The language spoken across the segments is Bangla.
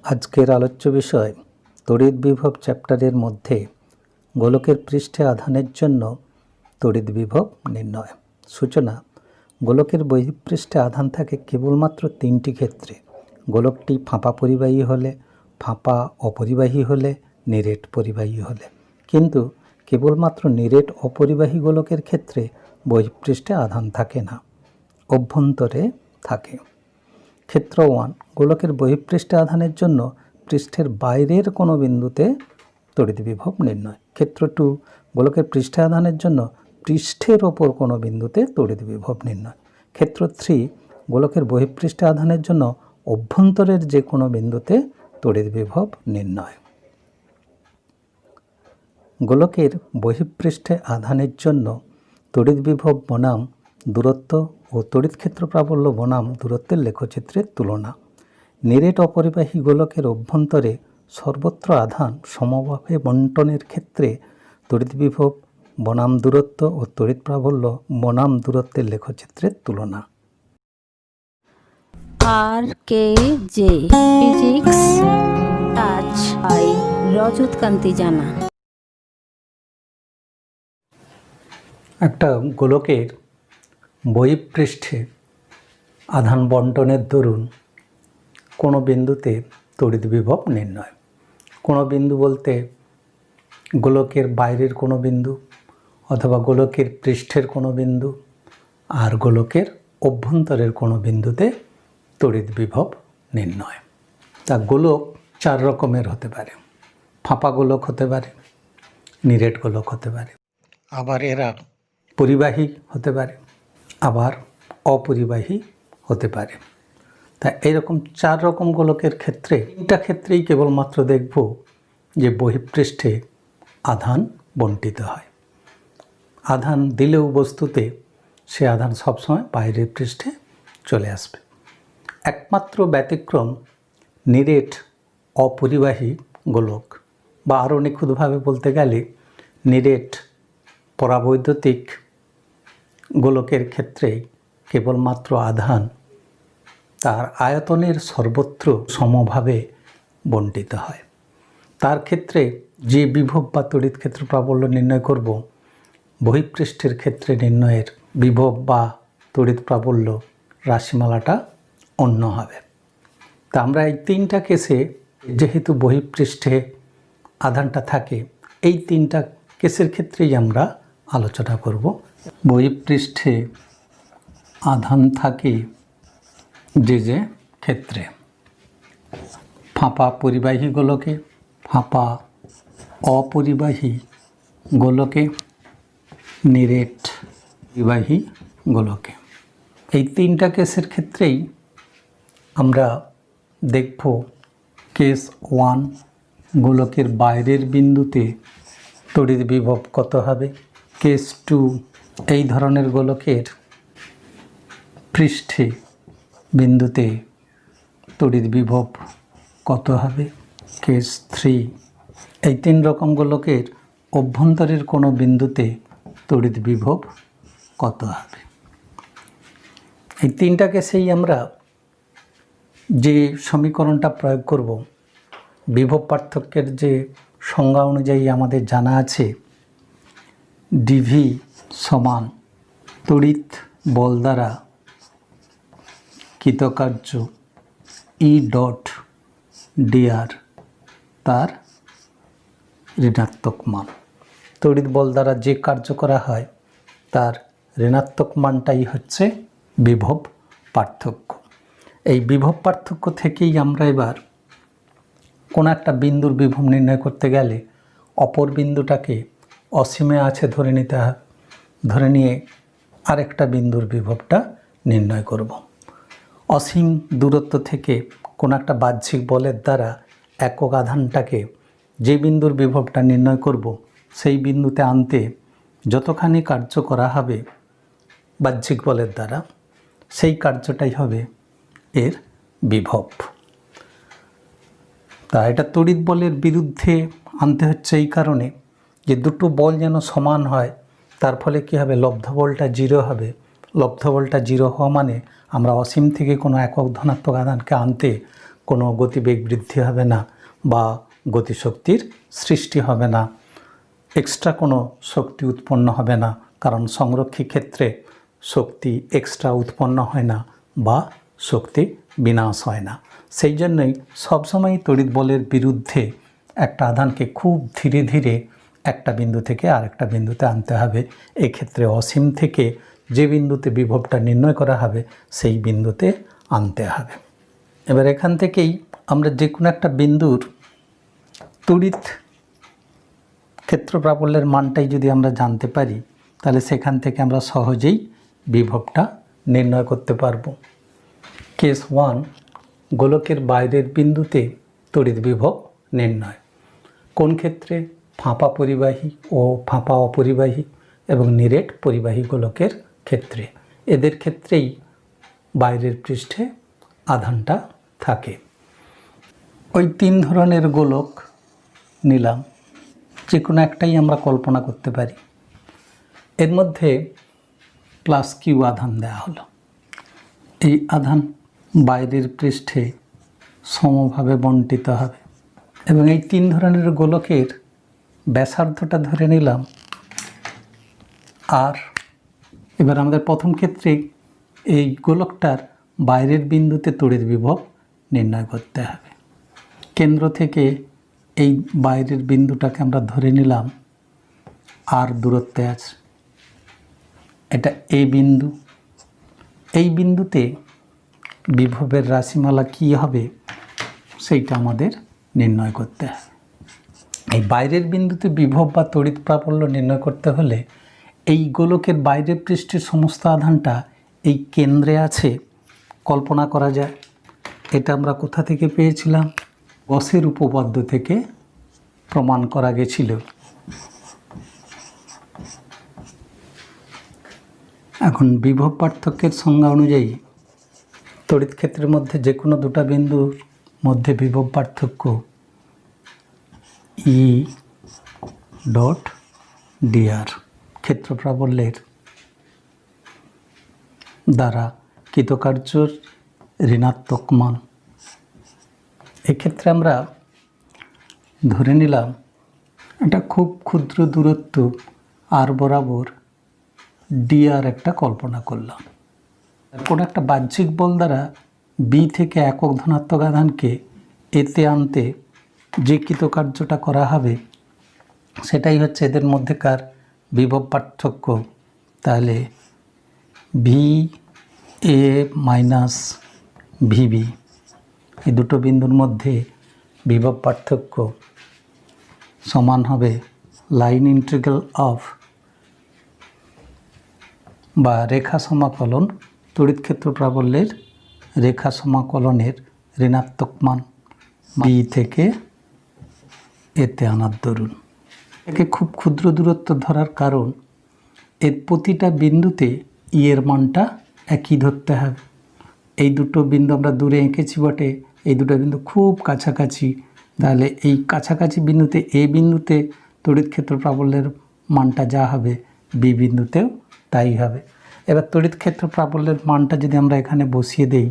আজকের আলোচ্য বিষয় তড়িৎ বিভব চ্যাপ্টারের মধ্যে গোলকের পৃষ্ঠে আধানের জন্য তড়িৎ বিভব নির্ণয়। সূচনা: গোলকের বহিঃপৃষ্ঠে আধান থাকে কেবলমাত্র তিনটি ক্ষেত্রে: গোলকটি ফাঁপা পরিবাহী হলে, ফাঁপা অপরিবাহী হলে, নিরেট পরিবাহী হলে। কিন্তু কেবলমাত্র নিরেট অপরিবাহী গোলকের ক্ষেত্রে বহিঃপৃষ্ঠে আধান থাকে না, অভ্যন্তরে থাকে। ক্ষেত্র 1: গোলকের বহিঃপৃষ্ঠে আধানের জন্য পৃষ্ঠের বাইরের কোনো বিন্দুতে তড়িৎ বিভব নির্ণয়। ক্ষেত্র 2: গোলকের পৃষ্ঠে আধানের জন্য পৃষ্ঠের ওপর কোনো বিন্দুতে তড়িৎ বিভব নির্ণয়। ক্ষেত্র 3: গোলকের বহিঃপৃষ্ঠে আধানের জন্য অভ্যন্তরের যে কোনো বিন্দুতে তড়িৎ বিভব নির্ণয়। গোলকের বহিঃপৃষ্ঠে আধানের জন্য তড়িৎ বিভব বনাম দূরত্ব ও তড়িৎ ক্ষেত্র প্রাবল্য বনাম দূরত্বের লেখচিত্রের তুলনা। নিরেট অপরিবাহী গোলকের অভ্যন্তরে সর্বত্র আধান সমভাবে বণ্টনের ক্ষেত্রে তড়িৎ বিভব বনাম দূরত্ব ও তড়িৎ প্রাবল্য বনাম দূরত্বের লেখচিত্রের তুলনা। আর.কে.জে. Physics touch by Rajat Kanti জানা। একটা গোলকের বহিঃপৃষ্ঠে আধান বণ্টনের দরুন কোনো বিন্দুতে তড়িৎ বিভব নির্ণয়। কোনো বিন্দু বলতে গোলকের বাইরের কোনো বিন্দু অথবা গোলকের পৃষ্ঠের কোনো বিন্দু আর গোলকের অভ্যন্তরের কোনো বিন্দুতে তড়িৎ বিভব নির্ণয়। তা গোলক চার রকমের হতে পারে: ফাঁপা গোলক হতে পারে, নিরেট গোলক হতে পারে, আবার এরা পরিবাহী হতে পারে, আবার অপরিবাহী হতে পারে। তা এইরকম চার রকম গোলকের ক্ষেত্রে তিনটা ক্ষেত্রেই কেবলমাত্র দেখব যে বহিঃপৃষ্ঠে আধান বণ্টিত হয়। আধান দিলেও বস্তুতে সে আধান সবসময় বাইরের পৃষ্ঠে চলে আসবে। একমাত্র ব্যতিক্রম নিরেট অপরিবাহী গোলক, বা আরও নিখুঁতভাবে বলতে গেলে নিরেট পরাবৈদ্যুতিক গোলকের ক্ষেত্রে কেবলমাত্র আধান তার আয়তনের সর্বত্র সমভাবে বণ্টিত হয়। তার ক্ষেত্রে যে বিভব বা তড়িৎ ক্ষেত্র প্রাবল্য নির্ণয় করব, বহিঃপৃষ্ঠের ক্ষেত্রে নির্ণয়ের বিভব বা তড়িৎ প্রাবল্য রাশিমালাটা অন্য হবে। তা আমরা এই তিনটা কেসে, যেহেতু বহিঃপৃষ্ঠে আধানটা থাকে, এই তিনটা কেসের ক্ষেত্রেই আমরা আলোচনা করব। বহিঃপৃষ্ঠে আধান থাকে যে ক্ষেত্রে: ফাঁপা পরিবাহী গোলকে, ফাঁপা অপরিবাহী গোলকে, নিরেট পরিবাহী গোলকে। এই তিনটা কেসের ক্ষেত্রেই আমরা দেখব কেস 1: গোলকের বাইরের বিন্দুতে তড়িৎ বিভব কত হবে। কেস 2: এই ধরনের গোলকের পৃষ্ঠে বিন্দুতে তড়িৎ বিভব কত হবে। কেস 3: এই তিন রকম গোলকের অভ্যন্তরের কোনো বিন্দুতে তড়িৎ বিভব কত হবে। এই তিনটা কেসেই আমরা যে সমীকরণটা প্রয়োগ করব, বিভব পার্থক্যের যে সংজ্ঞা অনুযায়ী আমাদের জানা আছে, ডিভি সমান তড়িৎ বল দ্বারা কৃতকার্য ই ডট ডিআর তার ঋণাত্মক মান। তড়িৎ বল দ্বারা যে কার্য করা হয় তার ঋণাত্মক মানটাই হচ্ছে বিভব পার্থক্য। এই বিভব পার্থক্য থেকেই আমরা এবার কোনো একটা বিন্দুর বিভব নির্ণয় করতে গেলে অপর বিন্দুটাকে অসীমে আছে ধরে নিতে হবে। ধরে নিয়ে আরেকটা বিন্দুর বিভবটা নির্ণয় করব। অসীম দূরত্ব থেকে কোনো একটা বাহ্যিক বলের দ্বারা একক আধানটাকে যে বিন্দুর বিভবটা নির্ণয় করব সেই বিন্দুতে আনতে যতখানি কার্য করা হবে বাহ্যিক বলের দ্বারা, সেই কার্যটাই হবে এর বিভব। তা এটা তড়িৎ বলের বিরুদ্ধে আনতে হচ্ছে এই কারণে যে দুটো বল যেন সমান হয়। তার ফলে কী হবে, লব্ধ বলটা 0 হবে। লব্ধ বলটা 0 হওয়া মানে আমরা অসীম থেকে কোনো একক ধনাত্মক আধানকে আনতে কোনো গতিবেগ বৃদ্ধি হবে না বা গতিশক্তির সৃষ্টি হবে না, এক্সট্রা কোনো শক্তি উৎপন্ন হবে না, কারণ সংরক্ষী ক্ষেত্রে শক্তি এক্সট্রা উৎপন্ন হয় না বা শক্তি বিনাশ হয় না। সেই জন্যই সবসময় তড়িৎ বলের বিরুদ্ধে একটা আধানকে খুব ধীরে ধীরে একটা বিন্দু থেকে আরেকটা বিন্দুতে আনতে হবে। এক্ষেত্রে অসীম থেকে যে বিন্দুতে বিভবটা নির্ণয় করা হবে সেই বিন্দুতে আনতে হবে। এবার এখান থেকেই আমরা যে কোনো একটা বিন্দুর তড়িৎ ক্ষেত্র প্রাবল্যের মানটাই যদি আমরা জানতে পারি, তাহলে সেখান থেকে আমরা সহজেই বিভবটা নির্ণয় করতে পারব। কেস 1, গোলকের বাইরের বিন্দুতে তড়িৎ বিভব নির্ণয়। কোন ক্ষেত্রে? ফাঁপা পরিবাহী ও ফাঁপা অপরিবাহী এবং নিরেট পরিবাহী গোলকের ক্ষেত্রে। এদের ক্ষেত্রেই বাইরের পৃষ্ঠে আধানটা থাকে। ওই 3 ধরনের গোলক নিলাম, যে কোনো একটাই আমরা কল্পনা করতে পারি। এর মধ্যে +q আধান দেওয়া হলো। এই আধান বাইরের পৃষ্ঠে সমভাবে বণ্টিত হবে এবং এই 3 ধরনের গোলকের ব্যাসার্ধটা ধরে নিলাম আর। এবার আমাদের প্রথম ক্ষেত্রে এই গোলকটার বাইরের বিন্দুতে তড়িৎ বিভব নির্ণয় করতে হবে। কেন্দ্র থেকে এই বাইরের বিন্দুটাকে আমরা ধরে নিলাম আর দূরত্বে আছে, এটা এ বিন্দু। এই বিন্দুতে বিভবের রাশিমালা কী হবে সেইটা আমাদের নির্ণয় করতে হবে। এই বাইরের বিন্দুতে বিভব বা তড়িৎ প্রাবল্য নির্ণয় করতে হলে এই গোলকের বাইরের পৃষ্ঠের সমস্ত আধানটা এই কেন্দ্রে আছে কল্পনা করা যায়। এটা আমরা কোথা থেকে পেয়েছিলাম? গসের উপপাদ্য থেকে প্রমাণ করা গেছিল। এখন বিভব পার্থক্যের সংজ্ঞা অনুযায়ী তড়িৎ ক্ষেত্রের মধ্যে যে কোনো দুটো বিন্দুর মধ্যে বিভব পার্থক্য E.dr ক্ষেত্র প্রাবল্যের দ্বারা কৃতকার্যর ঋণাত্মক মান। এক্ষেত্রে আমরা ধরে নিলাম এটা খুব ক্ষুদ্র দূরত্ব আর বরাবর dr একটা কল্পনা করলাম। কোনো একটা বাহ্যিক বল দ্বারা বি থেকে একক ধনাত্মক আধানকে এতে আনতে যে কৃতকার্যটা করা হবে সেটাই হচ্ছে এদের মধ্যেকার বিভব পার্থক্য। তাহলে VA মাইনাস VB এই দুটো বিন্দুর মধ্যে বিভব পার্থক্য সমান হবে লাইন ইন্টিগ্রাল অফ বা রেখা সমাকলন তড়িৎ ক্ষেত্র প্রাবল্যের রেখা সমাকলনের ঋণাত্মক মান বি থেকে এতে আনার দরুন। একে খুব ক্ষুদ্র দূরত্ব ধরার কারণ এর প্রতিটা বিন্দুতে ই এর মানটা একই ধরতে হবে। এই দুটো বিন্দু আমরা দূরে এঁকেছি বটে, এই দুটো বিন্দু খুব কাছাকাছি, তাহলে এই কাছাকাছি বিন্দুতে এ বিন্দুতে তড়িৎ ক্ষেত্র প্রাবল্যের মানটা যা হবে বি বিন্দুতেও তাই হবে। এবার তড়িৎ ক্ষেত্র প্রাবল্যের মানটা যদি আমরা এখানে বসিয়ে দেই,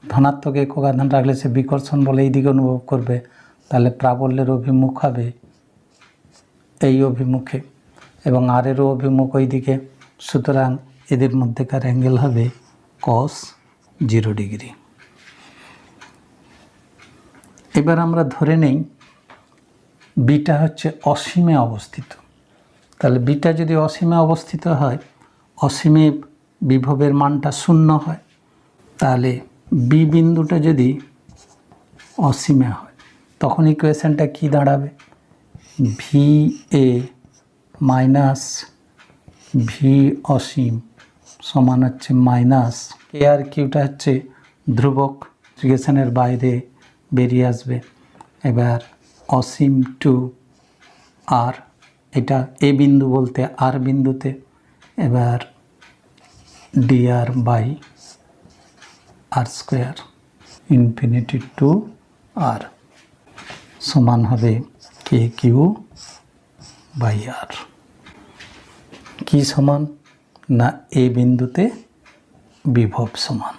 ধনাত্মক একক আধান রাখলে সে বিকর্ষণ বলে এই দিকে অনুভব করবে, তাহলে প্রাবল্যের অভিমুখ হবে এই অভিমুখে এবং আর এরও অভিমুখ ওই দিকে। সুতরাং এদের মধ্যেকার অ্যাঙ্গেল হবে cos 0 ডিগ্রি। এবার আমরা ধরে নেই বিটা হচ্ছে অসীমে অবস্থিত। তাহলে বিটা যদি অসীমে অবস্থিত হয়, অসীমে বিভবের মানটা 0 হয়, তাহলে বি বিন্দুটা যদি অসীমে হয় তখন ইকুয়েশনটা কি দাঁড়াবে? VA মাইনাস ভি অসীম সমান হচ্ছে মাইনাস কে আর কিউটা হচ্ছে ধ্রুবক, ইকুয়েশনের বাইরে বেরিয়ে আসবে। এবার অসীম টু আর, এটা এ বিন্দু বলতে আর বিন্দুতে, এবার dr by r square infinity to r সমান হবে কে কিউ বাই আর। কি সমান? না এ বিন্দুতে বিভব সমান।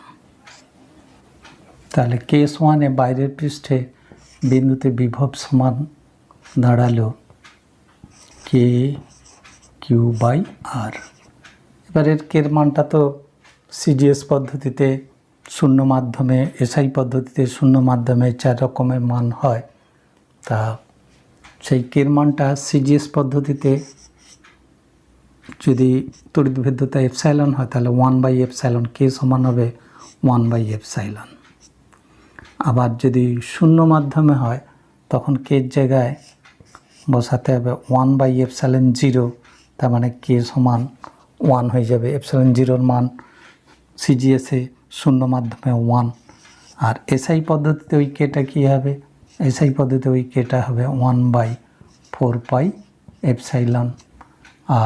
তাহলে কেস ওয়ানে বাইরের পৃষ্ঠে বিন্দুতে বিভব সমান দাঁড়ালো কে কিউ বাই আর। এবার এর কের মানটা তো সিজিএস পদ্ধতিতে শূন্য মাধ্যমে, এসআই পদ্ধতিতে শূন্য মাধ্যমে 4 রকমের মান হয়। তা সেই কের মানটা সিজিএস পদ্ধতিতে যদি তড়িৎভেদ্যতা এপসাইলন হয় তাহলে 1/ε, কে সমান হবে 1/ε। আবার যদি শূন্য মাধ্যমে হয় তখন কের জায়গায় বসাতে হবে 1/ε0, তার মানে কে সমান 1 হয়ে যাবে। ε0 মান সিজিএসে শূন্য মাধ্যমে 1। আর এসআই পদ্ধতিতে ওই কেটা কী হবে? এসআই পদ্ধতিতে ওই কেটা হবে 1/4πε।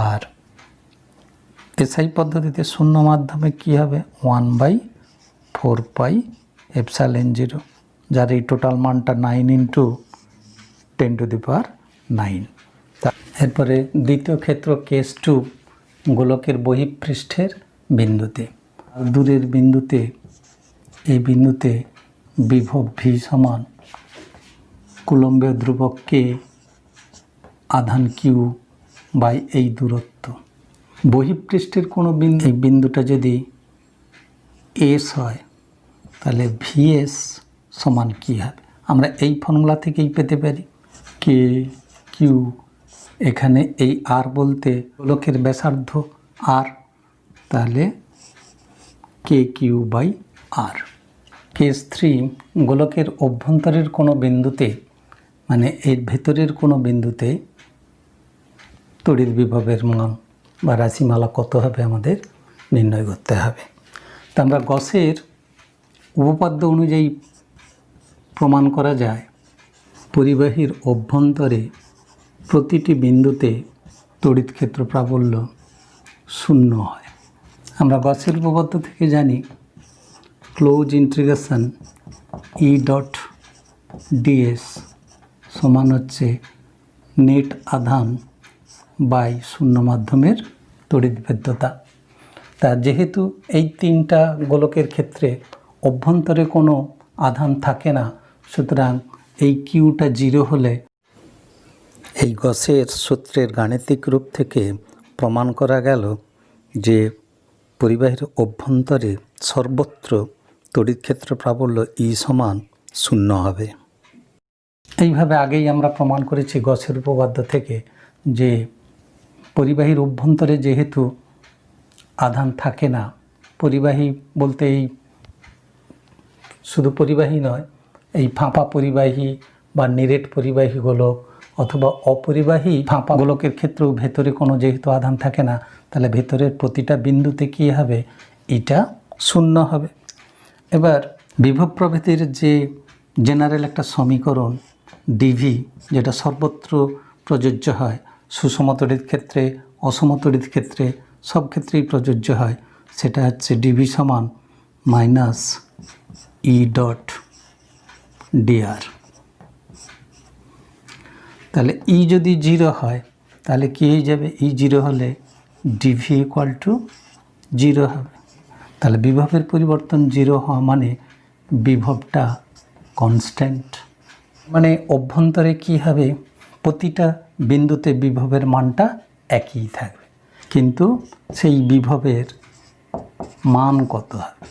আর এসআই পদ্ধতিতে শূন্য মাধ্যমে কী হবে? 1/4πε0, যার এই টোটাল মানটা 9 × 10⁹। এরপরে দ্বিতীয় ক্ষেত্র কেস 2, গোলকের বহিঃপৃষ্ঠের বিন্দুতে। দূরের বিন্দুতে, এই বিন্দুতে বিভব ভি সমান কুলম্বীয় ধ্রুবক কে, আধান কিউ বাই এই দূরত্ব। বহিঃপৃষ্ঠের কোনো বিন্দু, এই বিন্দুটা যদি এস হয় তাহলে ভিএস সমান কী হবে? আমরা এই ফর্মুলা থেকেই পেতে পারি কে কিউ। এখানে এই আর বলতে গোলকের ব্যাসার্ধ আর, তাহলে কে কিউ বাই আর। কেস 3, গোলকের অভ্যন্তরের কোনো বিন্দুতে, মানে এর ভেতরের কোনো বিন্দুতে তড়িৎ বিভবের মান বা রাশিমালা কত হবে আমাদের নির্ণয় করতে হবে। তা আমরা গসের উপপাদ্য অনুযায়ী প্রমাণ করা যায় পরিবাহীর অভ্যন্তরে প্রতিটি বিন্দুতে তড়িৎ ক্ষেত্র প্রাবল্য 0 হয়। আমরা গসের উপপাদ্য থেকে জানি close integration E dot DS সমান হচ্ছে নেট আধান বাই শূন্য মাধ্যমের তড়িৎভেদ্যতা। তা যেহেতু এই 3টা গোলকের ক্ষেত্রে অভ্যন্তরে কোনো আধান থাকে না, সুতরাং এই কিউটা 0 হলে এই গসের সূত্রের গাণিতিক রূপ থেকে প্রমাণ করা গেল যে পরিবাহীর অভ্যন্তরে সর্বত্র তড়িৎক্ষেত্র প্রাবল্য ই সমান 0 হবে। এইভাবে আগেই আমরা প্রমাণ করেছি গসের উপপাদ্য থেকে যে পরিবাহীর অভ্যন্তরে যেহেতু আধান থাকে না, পরিবাহী বলতে এই শুধু পরিবাহী নয়, এই ফাঁপা পরিবাহী বা নিরেট পরিবাহী গোলক অথবা অপরিবাহী ফাঁপা গোলকের ক্ষেত্রেও ভেতরে কোনো যেহেতু আধান থাকে না, তাহলে ভেতরের প্রতিটা বিন্দুতে কী হবে? এটা 0 হবে। এবার বিভব প্রভেদের যে জেনারেল একটা সমীকরণ ডিভি, যেটা সর্বত্র প্রযোজ্য হয়, সুষম তড়িৎ ক্ষেত্রে, অসম তড়িৎ ক্ষেত্রে, সব ক্ষেত্রেই প্রযোজ্য হয়, সেটা হচ্ছে ডিভি সমান মাইনাস ই ডট ডিআর। তাহলে ই যদি 0 হয় তাহলে কী হয়ে যাবে? ই 0 হলে ডিভি ইকুয়াল টু 0 হবে। তাহলে বিভবের পরিবর্তন 0 হওয়া মানে বিভবটা কনস্ট্যান্ট, মানে অভ্যন্তরে কী হবে? প্রতিটা বিন্দুতে বিভবের মানটা একই থাকবে, কিন্তু সেই বিভবের মান কত হবে?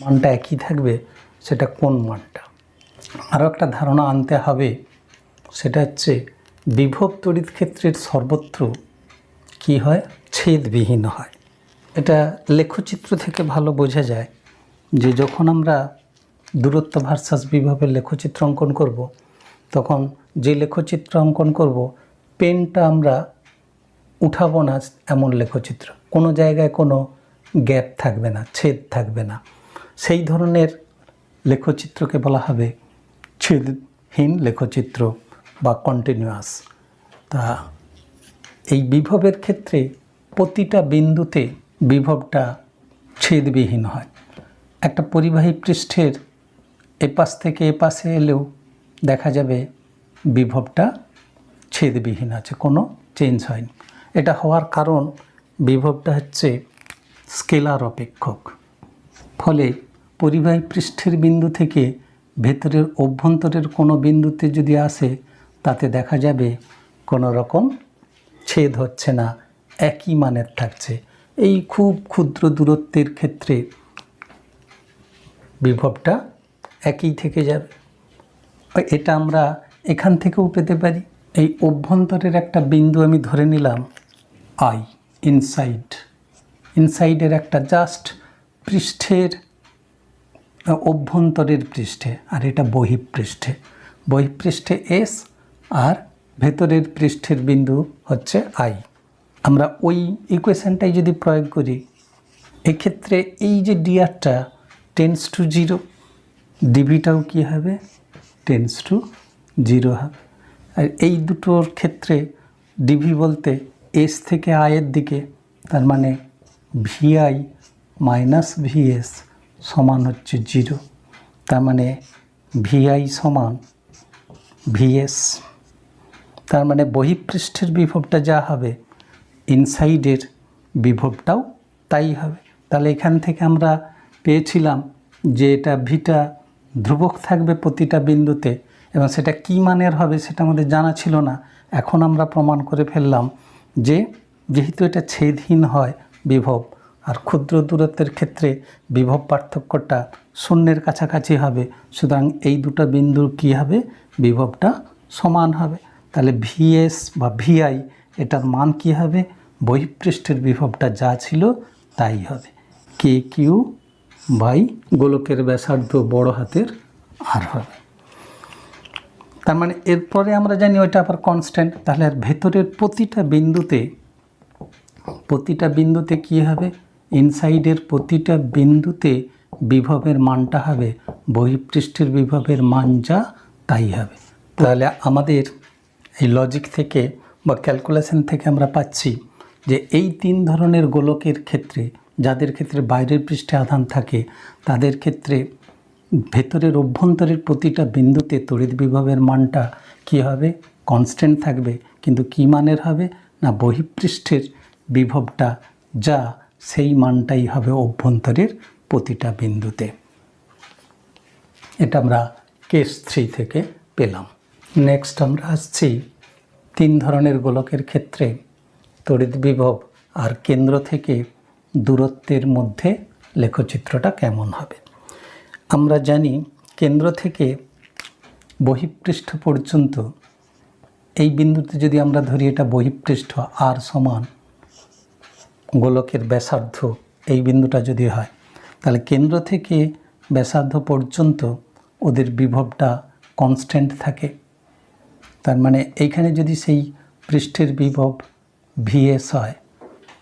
মানটা একই থাকবে, সেটা কোন মানটা? আরও একটা ধারণা আনতে হবে, সেটা হচ্ছে বিভব তড়িৎ ক্ষেত্রের সর্বত্র কি হয়? ছেদবিহীন হয়। এটা লেখচিত্র থেকে ভালো বোঝা যায় যে যখন আমরা দূরত্ব ভার্সাস বিভবের লেখচিত্র অঙ্কন করব, তখন যে লেখচিত্র অঙ্কন করব পেনটা আমরা উঠাবো না এমন লেখচিত্র, কোনো জায়গায় কোনো গ্যাপ থাকবে না, ছেদ থাকবে না, সেই ধরনের লেখচিত্রকে বলা হবে ছেদহীন লেখচিত্র বা কন্টিনিউয়াস। তা এই বিভবের ক্ষেত্রে প্রতিটা বিন্দুতে বিভবটা ছেদবিহীন হয়। একটা পরিবাহী পৃষ্ঠের এপাশ থেকে এপাশে এলেও দেখা যাবে বিভবটা ছেদবিহীন আছে, কোনো চেঞ্জ হয়নি। এটা হওয়ার কারণ বিভবটা হচ্ছে স্কেলার অপেক্ষক, ফলে পরিবাহী পৃষ্ঠের বিন্দু থেকে ভেতরের অভ্যন্তরের কোনো বিন্দুতে যদি আসে তাতে দেখা যাবে কোনো রকম ছেদ হচ্ছে না, একই মানের থাকছে। এই খুব ক্ষুদ্র দূরত্বের ক্ষেত্রে বিভবটা একই থেকে যাবে। এটা আমরা এখান থেকেও পেতে পারি। এই অভ্যন্তরের একটা বিন্দু আমি ধরে নিলাম আই, ইনসাইডের একটা জাস্ট পৃষ্ঠের অভ্যন্তরের পৃষ্ঠে, আর এটা বহিঃপৃষ্ঠে এস, আর ভেতরের পৃষ্ঠের বিন্দু হচ্ছে আই। আমরা ওই ইকুয়েশনটাই যদি প্রয়োগ করি, এক্ষেত্রে এই যে ডিআরটা টেন্স টু 0, ডিভিটাও কী হবে, টেন্স টু 0 হবে। আর এই দুটোর ক্ষেত্রে ডিভি বলতে এস থেকে আয়ের দিকে, তার মানে ভিআই মাইনাস ভিএস সমান হচ্ছে 0। তার মানে ভিআই সমান ভিএস। তার মানে বহিঃপৃষ্ঠের বিভবটা যা হবে ইনসাইডের বিভবটাও তাই হবে। তাহলে এখান থেকে আমরা পেয়েছিলাম যে এটা ভিটা ধ্রুবক থাকবে প্রতিটা বিন্দুতে, এবং সেটা কী মানের হবে সেটা আমাদের জানা ছিল না। এখন আমরা প্রমাণ করে ফেললাম যে যেহেতু এটা ছেদহীন হয় বিভব, আর ক্ষুদ্র দূরত্বের ক্ষেত্রে বিভব পার্থক্যটা শূন্যের কাছাকাছি হবে, সুতরাং এই দুটো বিন্দুর কী হবে, বিভবটা সমান হবে। তাহলে ভিএস বা ভিআই এটার মান কী হবে, বহিঃপৃষ্ঠের বিভবটা যা ছিল তাই হবে, কে কিউ বাই গোলকের ব্যাসার্ধ বড় হাতের আর হবে। তার মানে এরপরে আমরা জানি ওইটা আবার কনস্ট্যান্ট। তাহলে আর ভেতরের প্রতিটা বিন্দুতে কী হবে, ইনসাইডের প্রতিটা বিন্দুতে বিভবের মানটা হবে বহিঃপৃষ্ঠের বিভবের মান যা তাই হবে। তাহলে আমাদের এই লজিক থেকে বা ক্যালকুলেশন থেকে আমরা পাচ্ছি যে এই 3 ধরনের গোলকের ক্ষেত্রে, যাদের ক্ষেত্রে বাইরের পৃষ্ঠে আধান থাকে, তাদের ক্ষেত্রে ভেতরের অভ্যন্তরের প্রতিটা বিন্দুতে তড়িৎ বিভবের মানটা কী হবে, কনস্ট্যান্ট থাকবে। কিন্তু কী মানের হবে না, বহিঃপৃষ্ঠের বিভবটা যা সেই মানটাই হবে অভ্যন্তরের প্রতিটা বিন্দুতে। এটা আমরা কেস 3 থেকে পেলাম। নেক্সট আমরা আসছি 3 ধরনের গোলকের ক্ষেত্রে তড়িৎ বিভব আর কেন্দ্র থেকে দূরত্বের মধ্যে লেখচিত্রটা কেমন হবে। আমরা জানি কেন্দ্র থেকে বহিঃপৃষ্ঠ পর্যন্ত এই বিন্দুতে যদি আমরা ধরি এটা বহিঃপৃষ্ঠ, আর সমান গোলকের ব্যাসার্ধ এই বিন্দুটা যদি হয়, তাহলে কেন্দ্র থেকে ব্যাসার্ধ পর্যন্ত ওদের বিভবটা কনস্ট্যান্ট থাকে। তার মানে এইখানে যদি সেই পৃষ্ঠের বিভব ভিএস হয়,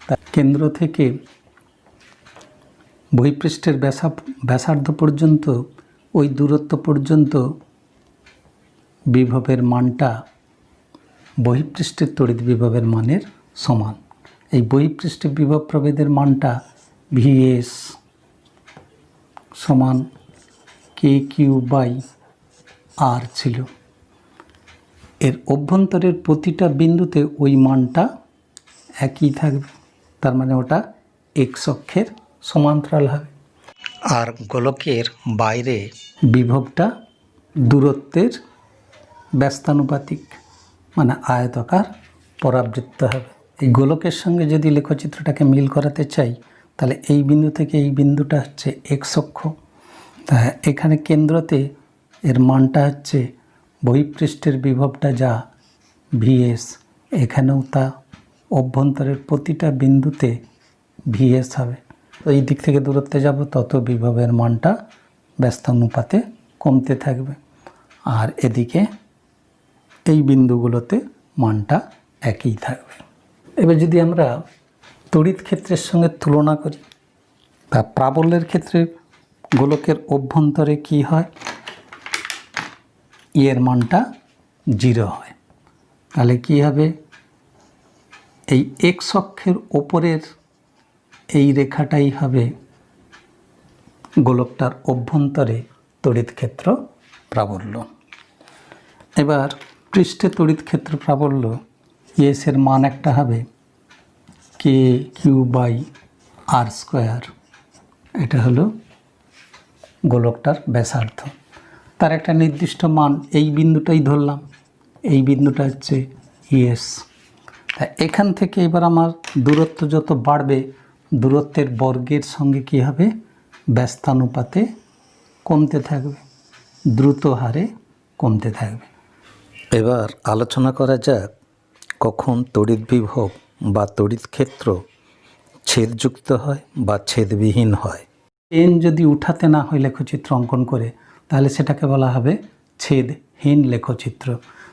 তা কেন্দ্র থেকে বহিঃপৃষ্ঠের ব্যাসার্ধ পর্যন্ত ওই দূরত্ব পর্যন্ত বিভবের মানটা বহিঃপৃষ্ঠের তড়িৎ বিভবের মানের সমান। এই বহিঃপৃষ্ঠের বিভব প্রভেদের মানটা ভিএস সমান কে কিউ বাই আর ছিল। এর অভ্যন্তরের প্রতিটা বিন্দুতে ওই মানটা একই থাকবে, তার মানে ওটা এক্স অক্ষের সমান্তরাল হবে। আর গোলকের বাইরে বিভবটা দূরত্বের ব্যস্তানুপাতিক, মানে আয়তাকার পরাবৃত্ত হবে। এই গোলকের সঙ্গে যদি লেখচিত্রটাকে মিল করাতে চাই, তাহলে এই বিন্দু থেকে এই বিন্দুটা হচ্ছে এক্স অক্ষ। তা এখানে কেন্দ্রতে এর মানটা হচ্ছে বহিঃপৃষ্ঠের বিভবটা যা ভিএস, এখানেও তা অভ্যন্তরের প্রতিটা বিন্দুতে ভিএস হবে। তো এই দিক থেকে দূরত্বে যাব তত বিভবের মানটা ব্যস্তানুপাতে কমতে থাকবে, আর এদিকে এই বিন্দুগুলোতে মানটা একই থাকবে। এবার যদি আমরা তড়িৎ ক্ষেত্রের সঙ্গে তুলনা করি, তা প্রাবল্যের ক্ষেত্রে গোলকের অভ্যন্তরে কি হয়, এর মানটা 0 হয়। তাহলে কি হবে, এই এক্স অক্ষের ওপরের এই রেখাটাই হবে গোলকটার অভ্যন্তরে তড়িৎ ক্ষেত্র প্রাবল্য। এবার পৃষ্ঠে তড়িৎ ক্ষেত্র প্রাবল্য এস এর মান একটা হবে কে কিউ বাই আর স্কোয়ার, এটা হলো গোলকটার ব্যাসার্ধ। তার একটা নির্দিষ্ট মান, এই বিন্দুটাই ধরলাম, এই বিন্দুটা হচ্ছে ইএস। তা এখান থেকে এবার আমার দূরত্ব যত বাড়বে, দূরত্বের বর্গের সঙ্গে কী হবে, ব্যস্তানুপাতে কমতে থাকবে, দ্রুত হারে কমতে থাকবে। এবার আলোচনা করা যাক কখন তড়িৎ বিভব বা তড়িৎ ক্ষেত্র ছেদযুক্ত হয় বা ছেদবিহীন হয়। পেন যদি উঠাতে না হয় লেখচিত্র অঙ্কন করে, তাহলে সেটাকে বলা হবে ছেদহীন লেখচিত্র।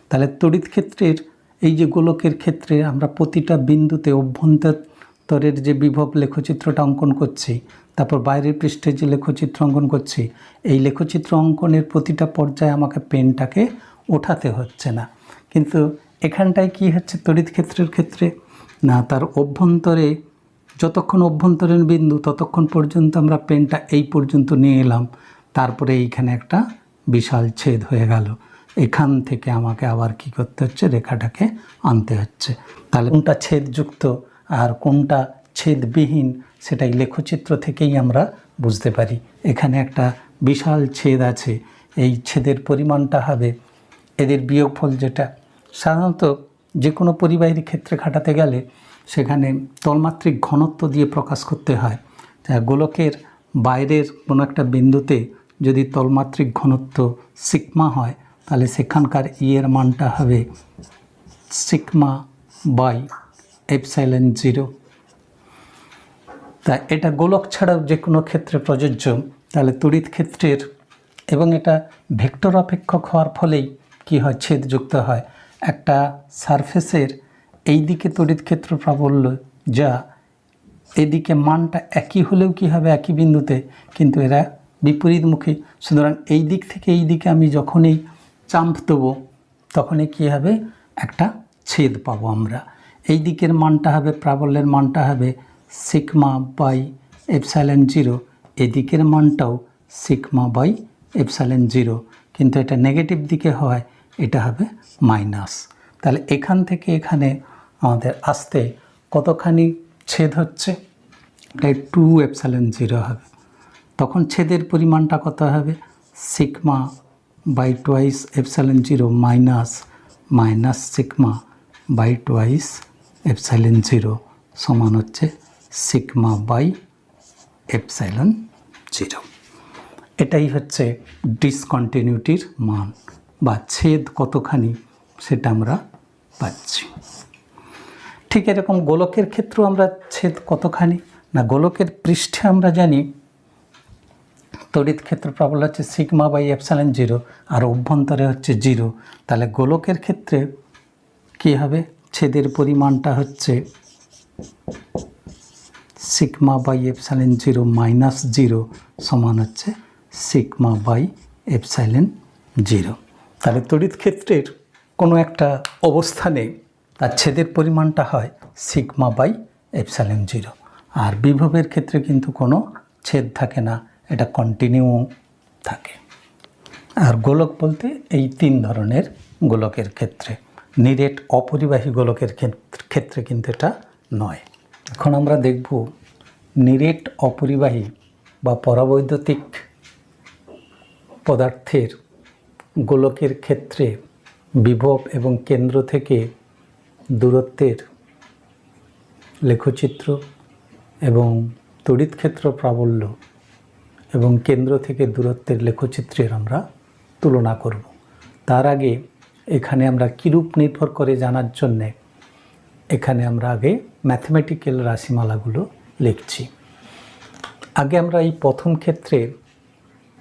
তাহলে তড়িৎ ক্ষেত্রের এই যে গোলকের ক্ষেত্রে আমরা প্রতিটা বিন্দুতে অভ্যন্তরের যে বিভব লেখচিত্রটা অঙ্কন করছি, তারপর বাইরের পৃষ্ঠে যে লেখচিত্র অঙ্কন করছি, এই লেখচিত্র অঙ্কনের প্রতিটা পর্যায়ে আমাকে পেনটাকে ওঠাতে হচ্ছে না। কিন্তু এখানটায় কি হচ্ছে তড়িৎ ক্ষেত্রের ক্ষেত্রে, না তার অভ্যন্তরে যতক্ষণ অভ্যন্তরীণ বিন্দু ততক্ষণ পর্যন্ত আমরা পেনটা এই পর্যন্ত নিয়ে এলাম, তারপরে এইখানে একটা বিশাল ছেদ হয়ে গেল। এখান থেকে আমাকে আবার কি করতে হচ্ছে, রেখাটাকে আনতে হচ্ছে। তাহলে কোনটা ছেদযুক্ত আর কোনটা ছেদবিহীন সেটাই লেখচিত্র থেকেই আমরা বুঝতে পারি। এখানে একটা বিশাল ছেদ আছে, এই ছেদের পরিমাণটা হবে এদের বিয়োগফল, যেটা সাধারণত যে কোনো পরিবাহীর ক্ষেত্রে খাটাতে গেলে সেখানে তলমাত্রিক ঘনত্ব দিয়ে প্রকাশ করতে হয়। গোলকের বাইরের কোনো একটা বিন্দুতে যদি তলমাত্রিক ঘনত্ব সিগমা হয়, তাহলে সেখানকার এর মানটা হবে সিগমা বাই এপসাইলন 0। তা এটা গোলক ছাড়াও যে কোনো ক্ষেত্রে প্রযোজ্য। তাহলে তড়িৎ ক্ষেত্রের, এবং এটা ভেক্টর অপেক্ষক হওয়ার ফলেই কি হয়, ছেদযুক্ত হয়। একটা সারফেসের এই দিকে তড়িৎ ক্ষেত্র প্রাবল্য যা, এদিকে মানটা একই হলেও কি হবে একই বিন্দুতে, কিন্তু এরা বিপরীতমুখী। সুতরাং এই দিক থেকে এই দিকে আমি যখনই চাম্প দেবো তখনই কী হবে, একটা ছেদ পাবো আমরা। এই দিকের মানটা হবে, প্রাবল্যের মানটা হবে সিগমা বাই এপসাইলন 0, এদিকের মানটাও সিগমা বাই এপসাইলন 0, কিন্তু এটা নেগেটিভ দিকে হয়, এটা হবে মাইনাস। তাহলে এখান থেকে এখানে আমাদের আসতে কতখানি ছেদ হচ্ছে, এটাই 2 এপসাইলন 0 হবে। তখন ছেদের পরিমাণটা কত হবে, sigma by twice epsilon 0 minus sigma by twice epsilon 0 সমান হচ্ছে সিগমা বাই এপসাইলন 0। এটাই হচ্ছে ডিসকন্টিনিউটির মান বা ছেদ কতখানি সেটা আমরা পাচ্ছি। ঠিক এরকম গোলকের ক্ষেত্রেও আমরা ছেদ কতখানি, না গোলকের পৃষ্ঠে আমরা জানি তড়িৎ ক্ষেত্র প্রাবল্য হচ্ছে সিগমা বাই এপসাইলন 0 আর অভ্যন্তরে হচ্ছে 0। তাহলে গোলকের ক্ষেত্রে কী হবে, ছেদের পরিমাণটা হচ্ছে সিগমা বাই এপসাইলন 0 মাইনাস 0 সমান হচ্ছে সিগমা বাই এপসাইলন 0। তাহলে তড়িৎ ক্ষেত্রের কোনো একটা অবস্থানে তার ছেদের পরিমাণটা হয় সিগমা বাই এপসাইলন 0। আর বিভবের ক্ষেত্রে কিন্তু কোনো ছেদ থাকে না, এটা কন্টিনিউ থাকে। আর গোলক বলতে এই 3 ধরনের গোলকের ক্ষেত্রে, নিরেট অপরিবাহী গোলকের ক্ষেত্রে কিন্তু এটা নয়। এখন আমরা দেখব নিরেট অপরিবাহী বা পরাবৈদ্যুতিক পদার্থের গোলকের ক্ষেত্রে বিভব এবং কেন্দ্র থেকে দূরত্বের লেখচিত্র এবং তড়িৎ ক্ষেত্র প্রাবল্য এবং কেন্দ্র থেকে দূরত্বের লেখচিত্রের আমরা তুলনা করব। তার আগে এখানে আমরা কিরূপ নির্ভর করে জানার জন্যে এখানে আমরা আগে ম্যাথমেটিক্যাল রাশিমালাগুলো লিখছি। আগে আমরা এই প্রথম ক্ষেত্রে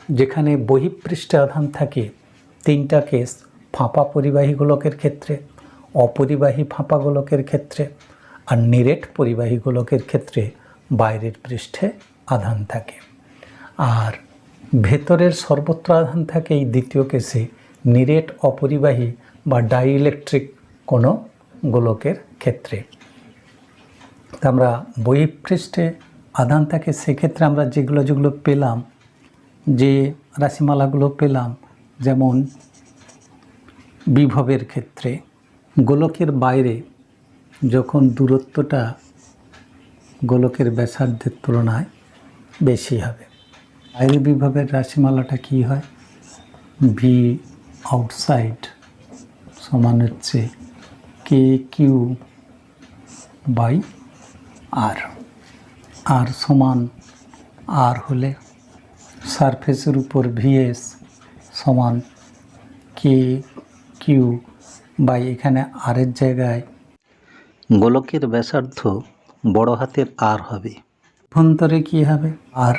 যেখানে বহিঃপৃষ্ঠে আধান থাকে 3টা কেস, ফাঁপা পরিবাহী গোলকের ক্ষেত্রে, অপরিবাহী ফাঁপা গোলকের ক্ষেত্রে আর নিরেট পরিবাহী গোলকের ক্ষেত্রে বাইরের পৃষ্ঠে আধান থাকে। আর ভেতরের সর্বত্র আধান থাকে এই দ্বিতীয় কেসে, নিরেট অপরিবাহী বা ডাইইলেকট্রিক কোনো গোলকের ক্ষেত্রে। আমরা বহিঃপৃষ্ঠে আধান থাকে সেক্ষেত্রে আমরা যেগুলো পেলাম, যে রাশিমালাগুলো পেলাম, যেমন বিভবের ক্ষেত্রে গোলকের বাইরে যখন দূরত্বটা গোলকের ব্যাসার্ধের তুলনায় বেশি হবে, বাইরে বিভবের রাশিমালাটা কি হয়, ভি আউটসাইড সমান হচ্ছে কে কিউ বাই আর। আর সমান আর হলে সারফেসের উপর ভিএস সমান কে কিউ বাই, এখানে আরের জায়গায় গোলকের ব্যাসার্ধ বড় হাতের আর হবে। অভ্যন্তরে কী হবে? আর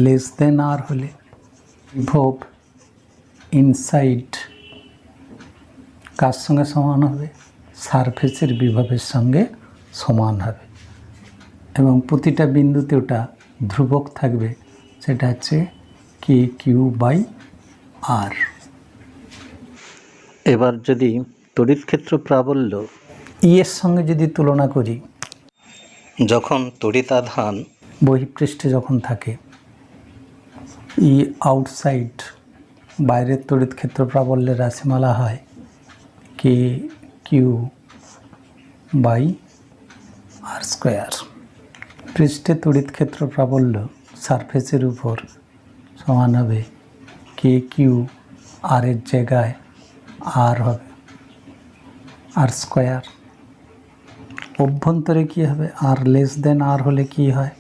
লেস দেন আর হলে বিভব ইনসাইড কার সঙ্গে সমান হবে? সারফেসের বিভবের সঙ্গে সমান হবে, এবং প্রতিটা বিন্দুতে ওটা ধ্রুবক থাকবে, সেটা হচ্ছে কে কিউ বাই আর। এবার যদি তড়িৎ ক্ষেত্র প্রাবল্য ই এর সঙ্গে যদি তুলনা করি, যখন তড়িৎ আধান বহিঃপৃষ্ঠে যখন থাকে, ই আউটসাইড বাইরের তড়িৎ ক্ষেত্র প্রাবল্যের রাশিমালা হয় কে কিউ বাই আর স্কোয়ার। পৃষ্ঠে তড়িৎ ক্ষেত্র প্রাবল্য সারফেসের উপর সমান হবে কে কিউ আর এর জায়গায় আর হবে আর স্কোয়ার। অভ্যন্তরে কী হবে? আর লেস দেন আর হলে কি হয়?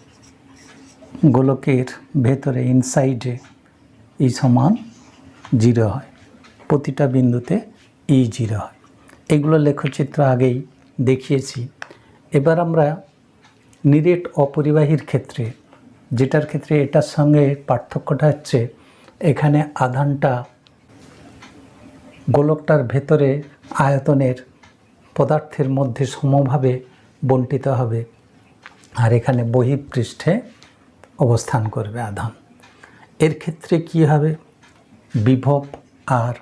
গোলকের ভেতরে ইনসাইডে ই সমান 0 হয়, প্রতিটা বিন্দুতে ই 0 হয়। এগুলো লেখচিত্র আগেই দেখিয়েছি। এবার আমরা নিরেট অপরিবাহীর ক্ষেত্রে, যেটার ক্ষেত্রে এটার সঙ্গে পার্থক্যটা হচ্ছে এখানে আধানটা গোলকটার ভেতরে আয়তনের পদার্থের মধ্যে সমভাবে বণ্টিত হবে, আর এখানে বহিঃপৃষ্ঠে অবস্থান করবে আধান। এর ক্ষেত্রে কি হবে? বিভব আর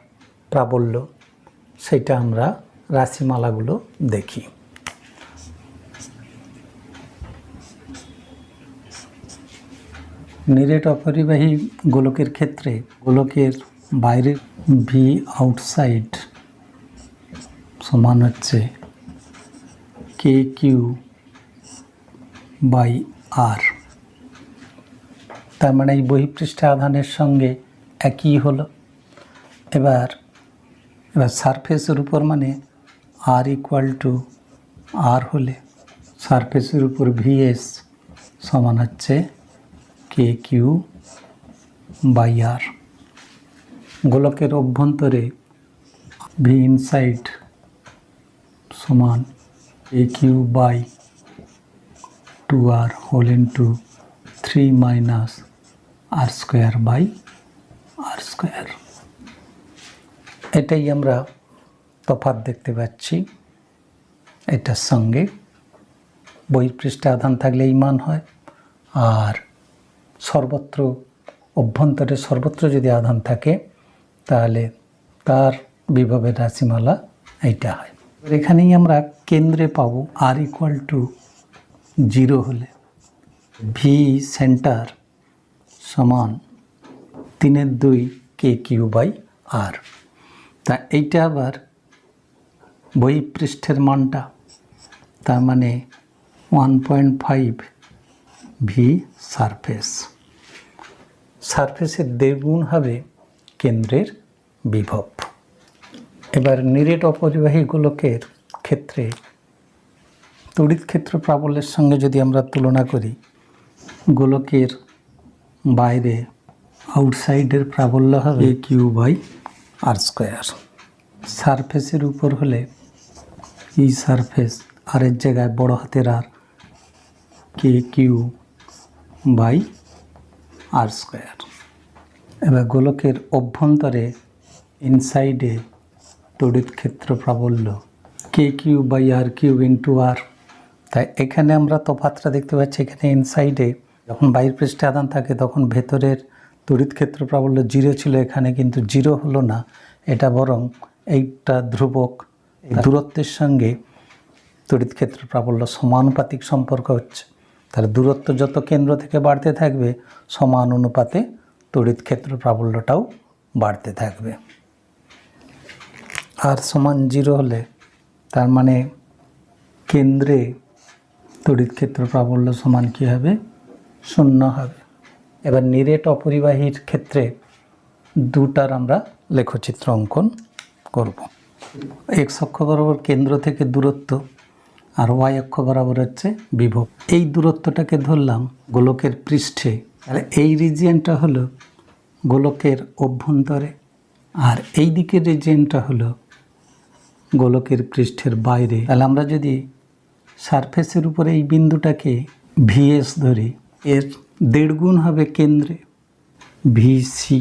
প্রাবল্য, সেটা আমরা রাশিমালাগুলো দেখি। নিরেট অপরিবাহী গোলকের ক্ষেত্রে গোলকের বাইরের ভি আউটসাইড সমান হচ্ছে কে কিউ বাই আর। তার মানে এই বহিঃপৃষ্ঠে আধানের সঙ্গে একই হলো। এবার সারফেসের উপর মানে আর ইকুয়াল টু আর হলে সারফেসের উপর ভিএস সমান হচ্ছে কে কিউ বাই আর। গোলকের অভ্যন্তরে ভি ইনসাইড সমান k q by 2r whole into 3 minus r square by r square. এটাই আমরা তফাৎ দেখতে পাচ্ছি। এটার সঙ্গে বহিঃপৃষ্ঠে আধান থাকলে এই মান হয়, আর সর্বত্র অভ্যন্তরে সর্বত্র যদি আধান থাকে তাহলে তার বিভবের রাশিমালা এইটা হয়। এখানেই আমরা কেন্দ্রে পাবো আর ইকুয়াল টু 0 হলে ভি সেন্টার সমান 3/2 কে কিউ বাই আর। তা এইটা আবার বহিঃপৃষ্ঠের মানটা, তার মানে 1.5 ভি সারফেস। সারফেসের দ্বিগুণ হবে কেন্দ্রের বিভব। এবার নিরেট অপরিবাহী গোলকের ক্ষেত্রে তড়িৎ ক্ষেত্র প্রাবল্যের সঙ্গে যদি আমরা তুলনা করি, গোলকের বাইরে আউটসাইডের প্রাবল্য হবে কিউ বাই আর স্কোয়ার। সারফেসের উপর হলে ই সারফেস আরের জায়গায় বড় হাতের R k q by r square. এবার গোলকের অভ্যন্তরে ইনসাইডে তড়িৎ ক্ষেত্র প্রাবল্য k q by r q into r. তাই এখানে আমরা তফাৎটা দেখতে পাচ্ছি, এখানে ইনসাইডে যখন বহিঃপৃষ্ঠে আধান থাকে তখন ভেতরের তড়িৎ ক্ষেত্র প্রাবল্য 0 ছিল, এখানে কিন্তু 0 হলো না, এটা বরং এইটা ধ্রুবক। এই দূরত্বের সঙ্গে তড়িৎ ক্ষেত্র প্রাবল্য সমানুপাতিক সম্পর্ক হচ্ছে। তাহলে দূরত্ব যত কেন্দ্র থেকে বাড়তে থাকবে সমান অনুপাতে তড়িৎ ক্ষেত্র প্রাবল্যটাও বাড়তে থাকবে। আর সমান 0 হলে তার মানে কেন্দ্রে তড়িৎ ক্ষেত্র প্রাবল্য সমান কী হবে? 0 হবে। এবার নিরেট অপরিবাহীর ক্ষেত্রে দুটার আমরা লেখচিত্র অঙ্কন করব। এক্স অক্ষ বরাবর কেন্দ্র থেকে দূরত্ব আর ওয়াই অক্ষ বরাবর হচ্ছে বিভব। এই দূরত্বটাকে ধরলাম গোলকের পৃষ্ঠে, তাহলে এই রিজিয়নটা হলো গোলকের অভ্যন্তরে, আর এই দিকের রিজিয়নটা হলো গোলকের পৃষ্ঠের বাইরে। তাহলে আমরা যদি সারফেসের উপরে এই বিন্দুটাকে ভিএস ধরি, এর 1.5 গুণ হবে কেন্দ্রে ভিসি।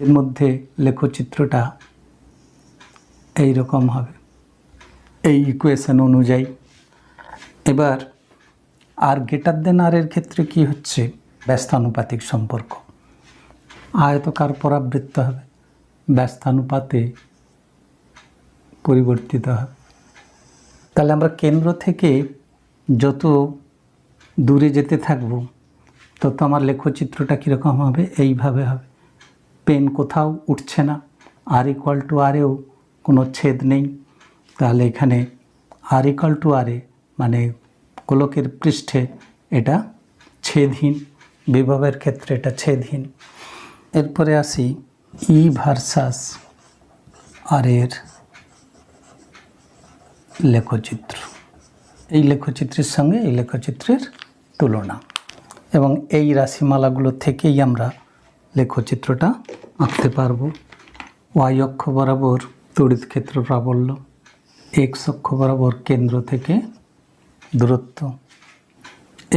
এর মধ্যে লেখচিত্রটা এই রকম হবে এই ইকুয়েশন অনুযায়ী। এবার আর গ্রেটার দেন আর এর ক্ষেত্রে কি হচ্ছে, ব্যস্তানুপাতিক সম্পর্ক। আয়তকার পরাবৃত্ত হবে, ব্যস্তানুপাতে পরিবর্তিত হবে। তাহলে আমরা কেন্দ্র থেকে যত দূরে যেতে থাকব তত আমার লেখচিত্রটা কীরকম হবে, এইভাবে হবে। পেন কোথাও উঠছে না, আর ইকুয়াল টু আরেও কোনো ছেদ নেই, তাহলে এখানে আর ইকুয়াল টু আরে মানে গোলকের পৃষ্ঠে এটা ছেদহীন, বিভবের ক্ষেত্রে এটা ছেদহীন। এরপরে আসি ই ভার্সাস আর এর লেখচিত্র। এই লেখচিত্রের সঙ্গে এই লেখচিত্রের তুলনা, এবং এই রাশিমালাগুলো থেকেই আমরা লেখচিত্রটা আঁকতে পারবো। ওয়াই অক্ষ বরাবর তড়িৎ ক্ষেত্র প্রাবল্য, এক্স অক্ষ বরাবর কেন্দ্র থেকে দূরত্ব।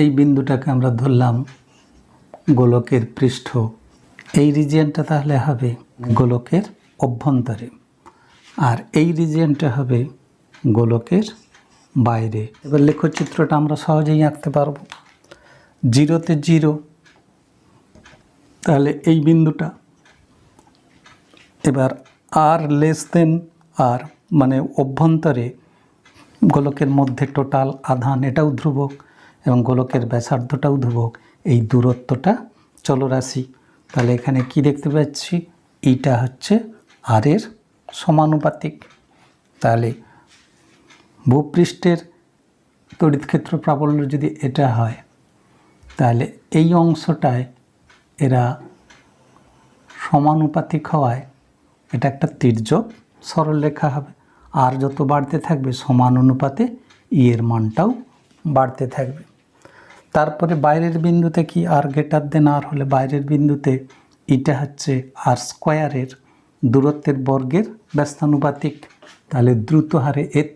এই বিন্দুটাকে আমরা ধরলাম গোলকের পৃষ্ঠ। এই রিজিয়নটা তাহলে হবে গোলকের অভ্যন্তরে, আর এই রিজিয়নটা হবে গোলকের বাইরে। এবার লেখচিত্রটা আমরা সহজেই আঁকতে পারবো। 0-তে 0, তাহলে এই বিন্দুটা। এবার আর লেস দেন আর মানে অভ্যন্তরে গোলকের মধ্যে টোটাল আধান এটাও ধ্রুবক এবং গোলকের ব্যাসার্ধটাও ধ্রুবক। এই দূরত্বটা চলরাশি। তাহলে এখানে কি দেখতে পাচ্ছি, এইটা হচ্ছে আর এর সমানুপাতিক। তাহলে ভূপৃষ্ঠের তড়িৎক্ষেত্র প্রাবল্য যদি এটা হয়, তাহলে এই অংশটায় এরা সমানুপাতিক হওয়ায় এটা একটা তির্যক সরলরেখা হবে। আর যত বাড়তে থাকবে সমান অনুপাতে ই এর মানটাও বাড়তে থাকবে। তারপরে বাইরের বিন্দুতে কি, আর গ্রেটার দেন আর হলে বাইরের বিন্দুতে এটা হচ্ছে আর স্কোয়ারের দূরত্বের বর্গের ব্যস্তানুপাতিক। তাহলে দ্রুত হারে এর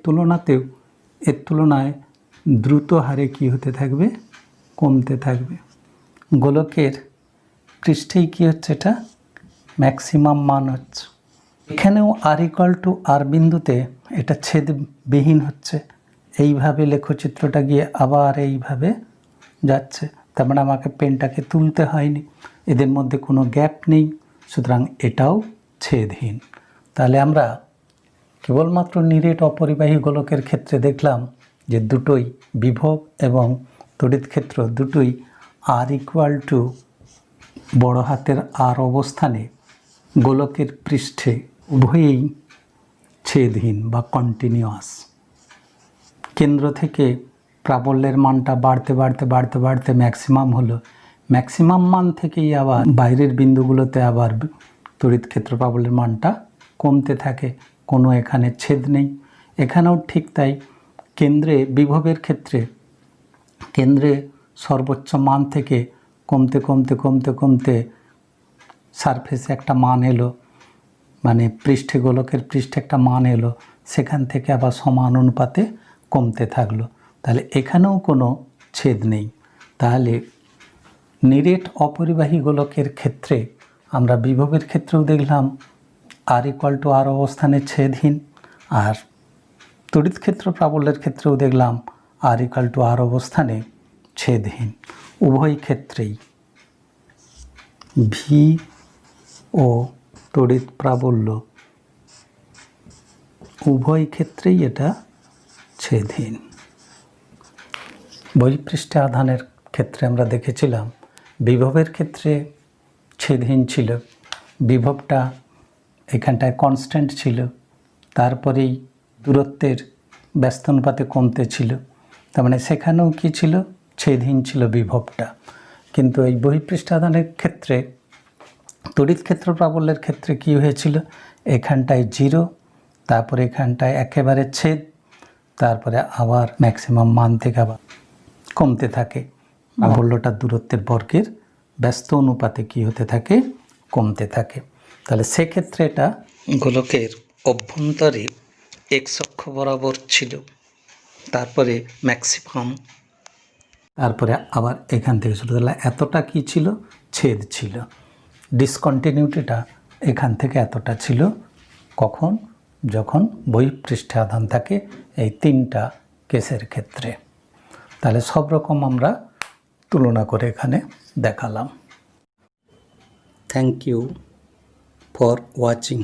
তুলনায় দ্রুত হারে কি হতে থাকবে, কমতে থাকবে। গোলকের পৃষ্ঠেই কি হচ্ছে, এটা ম্যাক্সিমাম মান হচ্ছে। এখানেও আর ইকুয়াল টু আর বিন্দুতে এটা ছেদবিহীন হচ্ছে। এইভাবে লেখচিত্রটা গিয়ে আবার এইভাবে যাচ্ছে, তার মানে আমাকে পেনটাকে তুলতে হয়নি, এদের মধ্যে কোনো গ্যাপ নেই, সুতরাং এটাও ছেদহীন। তাহলে আমরা কেবলমাত্র নিরেট অপরিবাহী গোলকের ক্ষেত্রে দেখলাম যে দুটোই বিভব এবং তড়িৎ ক্ষেত্র দুটোই আর ইকুয়াল টু বড় হাতের আর অবস্থানে গোলকের পৃষ্ঠে উভয়েই ছেদহীন বা কন্টিনিউয়াস। কেন্দ্র থেকে প্রাবল্যের মানটা বাড়তে বাড়তে বাড়তে বাড়তে ম্যাক্সিমাম হলো, ম্যাক্সিমাম মান থেকেই আবার বাইরের বিন্দুগুলোতে আবার তড়িৎ ক্ষেত্র প্রাবল্যের মানটা কমতে থাকে, কোনো এখানে ছেদ নেই। এখানেও ঠিক তাই, কেন্দ্রে বিভবের ক্ষেত্রে কেন্দ্রে সর্বোচ্চ মান থেকে কমতে কমতে কমতে কমতে সারফেসে একটা মান এলো, মানে পৃষ্ঠে গোলকের পৃষ্ঠে একটা মান এলো, সেখান থেকে আবার সমান অনুপাতে কমতে থাকলো। তাহলে এখানেও কোনো ছেদ নেই। তাহলে নিরেট অপরিবাহী গোলকের ক্ষেত্রে আমরা বিভবের ক্ষেত্রেও দেখলাম আর ইকুয়াল টু আর অবস্থানে ছেদহীন, আর তড়িৎ ক্ষেত্র প্রাবল্যের ক্ষেত্রেও দেখলাম আর ইকুয়াল টু আর অবস্থানে ছেদহীন। উভয় ক্ষেত্রেই ভি ও তড়িৎ প্রাবল্য উভয় ক্ষেত্রেই এটা ছেদহীন। বহিঃপৃষ্ঠে আধানের ক্ষেত্রে আমরা দেখেছিলাম বিভবের ক্ষেত্রে ছেদহীন ছিল, বিভবটা এখানটায় কনস্ট্যান্ট ছিল, তারপরেই দূরত্বের ব্যস্তানুপাতে কমতে ছিল, তার মানে সেখানেও কি ছিল, ছেদহীন ছিল বিভবটা। কিন্তু এই বহিঃপৃষ্ঠ আধানের ক্ষেত্রে তড়িৎ ক্ষেত্র প্রাবল্যের ক্ষেত্রে কি হয়েছিল, এখানটায় 0, তারপরে এখানটায় একেবারে ছেদ, তারপরে আবার ম্যাক্সিমাম মান থেকে আবার কমতে থাকে। প্রাবল্যটার দূরত্বের বর্গের ব্যস্ত অনুপাতে কি হতে থাকে, কমতে থাকে। তাহলে সেক্ষেত্রে এটা গোলকের অভ্যন্তরে এক্স অক্ষ বরাবর ছিল, তারপরে ম্যাক্সিমাম, তারপরে আবার এখান থেকে শুরু হলো এতটা কি ছিল, ছেদ ছিল। ডিসকন্টিনিউটিটা এখান থেকে এতটা ছিল, কখন, যখন বহিঃপৃষ্ঠে আধান থাকে এই 3টা কেসের ক্ষেত্রে। তাহলে সব রকম আমরা তুলনা করে এখানে দেখালাম। Thank you for watching.